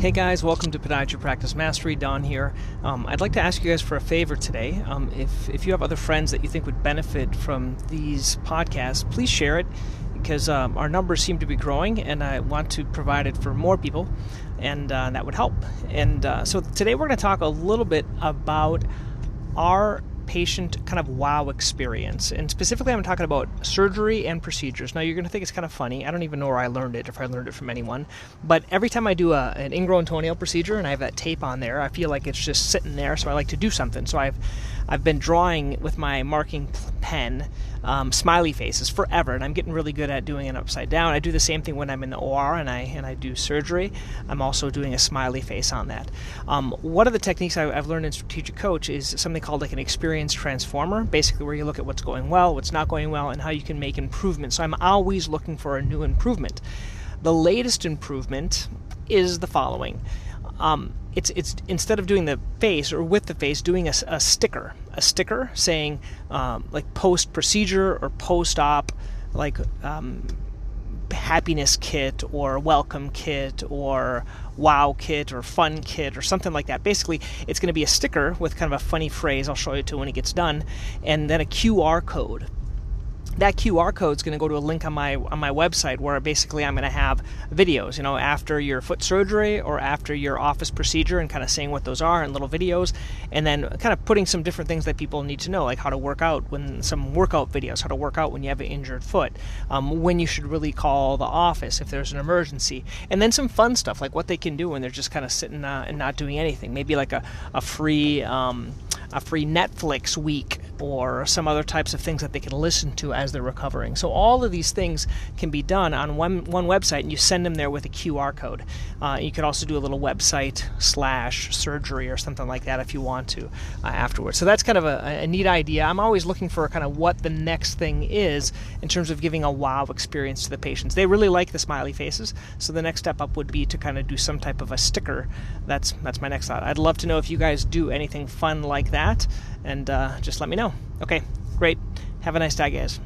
Hey guys, welcome to Podiatry Practice Mastery. Don here. I'd like to ask you guys for a favor today. If you have other friends that you think would benefit from these podcasts, please share it because our numbers seem to be growing and I want to provide it for more people, and that would help. And so today we're going to talk a little bit about our patient kind of wow experience, and specifically I'm talking about surgery and procedures. Now you're going to think it's kind of funny. I don't even know where I learned it, if I learned it from anyone, but every time I do an ingrown toenail procedure and I have that tape on there, I feel like it's just sitting there, so I like to do something. So I've been drawing with my marking pen smiley faces forever, and I'm getting really good at doing it upside down. I do the same thing when I'm in the OR and I do surgery. I'm also doing a smiley face on that. One of the techniques I've learned in Strategic Coach is something called like an experience transformer, basically where you look at what's going well, what's not going well, and how you can make improvements. So I'm always looking for a new improvement. The latest improvement is the following. It's instead of doing the face or with the face, doing a sticker saying like post procedure or post op, like happiness kit or welcome kit or wow kit or fun kit or something like that. Basically, it's going to be a sticker with kind of a funny phrase. I'll show you to when it gets done, and then a QR code. That QR code is going to go to a link on my website where basically I'm going to have videos, after your foot surgery or after your office procedure, and kind of saying what those are and little videos, and then kind of putting some different things that people need to know, like how to work out, some workout videos, how to work out when you have an injured foot, when you should really call the office if there's an emergency, and then some fun stuff like what they can do when they're just kind of sitting and not doing anything. Maybe like a free Netflix week or some other types of things that they can listen to as they're recovering. So all of these things can be done on one website, and you send them there with a QR code. You could also do a little website / surgery or something like that if you want to afterwards. So that's kind of a neat idea. I'm always looking for kind of what the next thing is in terms of giving a wow experience to the patients. They really like the smiley faces, so the next step up would be to kind of do some type of a sticker. That's my next thought. I'd love to know if you guys do anything fun like that, and just let me know. Okay, great. Have a nice day, guys.